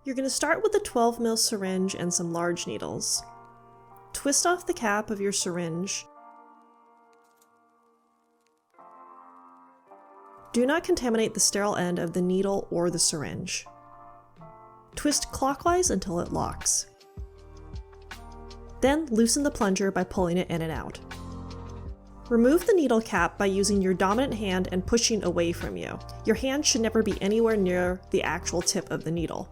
You're going to start with a 12 ml syringe and some large needles. Twist off the cap of your syringe. Do not contaminate the sterile end of the needle or the syringe. Twist clockwise until it locks. Then loosen the plunger by pulling it in and out. Remove the needle cap by using your dominant hand and pushing away from you. Your hand should never be anywhere near the actual tip of the needle.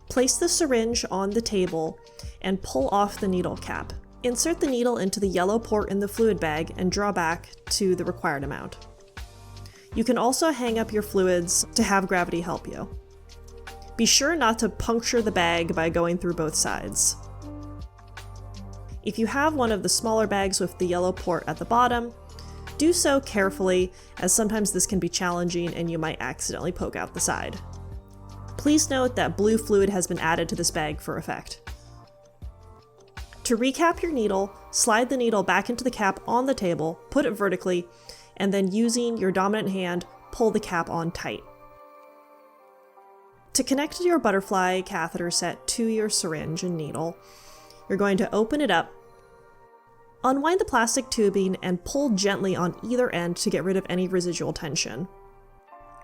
Place the syringe on the table and pull off the needle cap. Insert the needle into the yellow port in the fluid bag and draw back to the required amount. You can also hang up your fluids to have gravity help you. Be sure not to puncture the bag by going through both sides. If you have one of the smaller bags with the yellow port at the bottom, do so carefully, as sometimes this can be challenging and you might accidentally poke out the side. Please note that blue fluid has been added to this bag for effect. To recap your needle, slide the needle back into the cap on the table, put it vertically, and then using your dominant hand, pull the cap on tight. To connect your butterfly catheter set to your syringe and needle, you're going to open it up, unwind the plastic tubing, and pull gently on either end to get rid of any residual tension.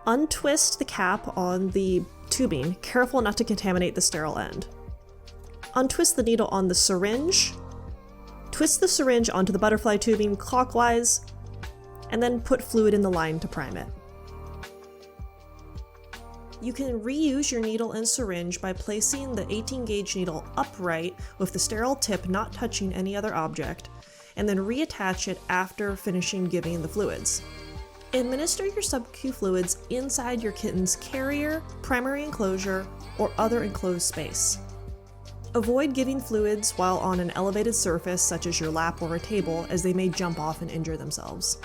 Untwist the cap on the tubing, careful not to contaminate the sterile end. Untwist the needle on the syringe, twist the syringe onto the butterfly tubing clockwise, and then put fluid in the line to prime it. You can reuse your needle and syringe by placing the 18 gauge needle upright with the sterile tip not touching any other object, and then reattach it after finishing giving the fluids. Administer your sub-Q fluids inside your kitten's carrier, primary enclosure, or other enclosed space. Avoid giving fluids while on an elevated surface such as your lap or a table, as they may jump off and injure themselves.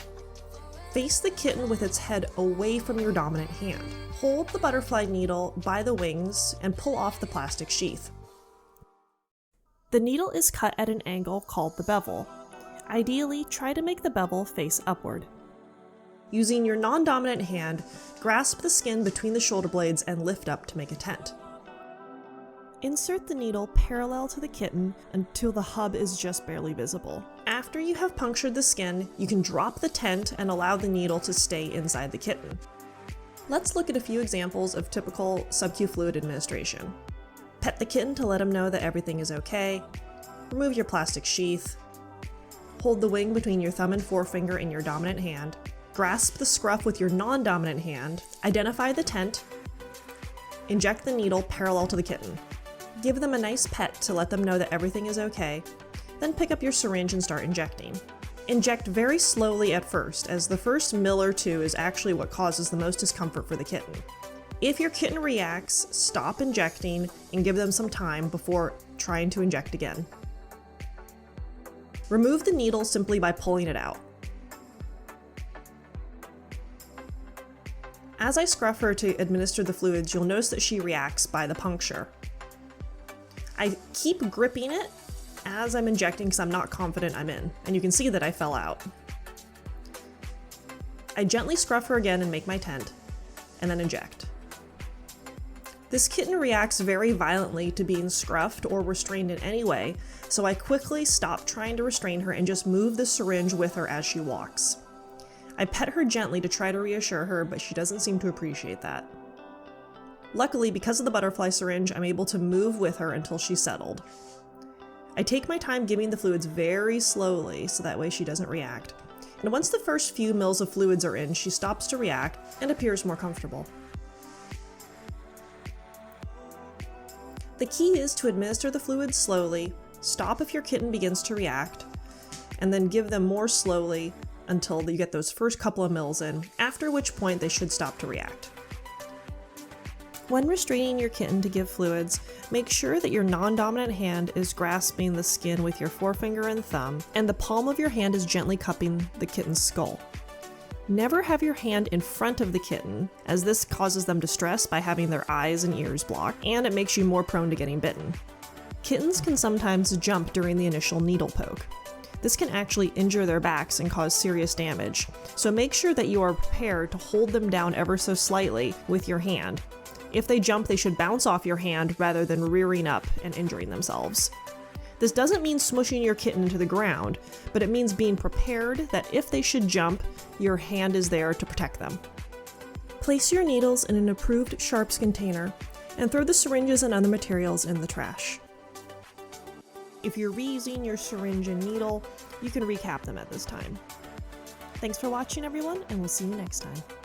Face the kitten with its head away from your dominant hand. Hold the butterfly needle by the wings and pull off the plastic sheath. The needle is cut at an angle called the bevel. Ideally, try to make the bevel face upward. Using your non-dominant hand, grasp the skin between the shoulder blades and lift up to make a tent. Insert the needle parallel to the kitten until the hub is just barely visible. After you have punctured the skin, you can drop the tent and allow the needle to stay inside the kitten. Let's look at a few examples of typical sub-Q fluid administration. Pet the kitten to let him know that everything is okay. Remove your plastic sheath. Hold the wing between your thumb and forefinger in your dominant hand. Grasp the scruff with your non-dominant hand. Identify the tent. Inject the needle parallel to the kitten. Give them a nice pet to let them know that everything is okay. Then pick up your syringe and start injecting. Inject very slowly at first, as the first mil or two is actually what causes the most discomfort for the kitten. If your kitten reacts, stop injecting and give them some time before trying to inject again. Remove the needle simply by pulling it out. As I scruff her to administer the fluids, you'll notice that she reacts by the puncture. I keep gripping it as I'm injecting because I'm not confident I'm in, and you can see that I fell out. I gently scruff her again and make my tent, and then inject. This kitten reacts very violently to being scruffed or restrained in any way, so I quickly stop trying to restrain her and just move the syringe with her as she walks. I pet her gently to try to reassure her, but she doesn't seem to appreciate that. Luckily, because of the butterfly syringe, I'm able to move with her until she's settled. I take my time giving the fluids very slowly so that way she doesn't react. And once the first few mils of fluids are in, she stops to react and appears more comfortable. The key is to administer the fluids slowly, stop if your kitten begins to react, and then give them more slowly until you get those first couple of mils in, after which point they should stop to react. When restraining your kitten to give fluids, make sure that your non-dominant hand is grasping the skin with your forefinger and thumb, and the palm of your hand is gently cupping the kitten's skull. Never have your hand in front of the kitten, as this causes them distress by having their eyes and ears blocked, and it makes you more prone to getting bitten. Kittens can sometimes jump during the initial needle poke. This can actually injure their backs and cause serious damage, so make sure that you are prepared to hold them down ever so slightly with your hand. If they jump, they should bounce off your hand rather than rearing up and injuring themselves. This doesn't mean smushing your kitten into the ground, but it means being prepared that if they should jump, your hand is there to protect them. Place your needles in an approved sharps container and throw the syringes and other materials in the trash. If you're reusing your syringe and needle, you can recap them at this time. Thanks for watching, everyone, and we'll see you next time.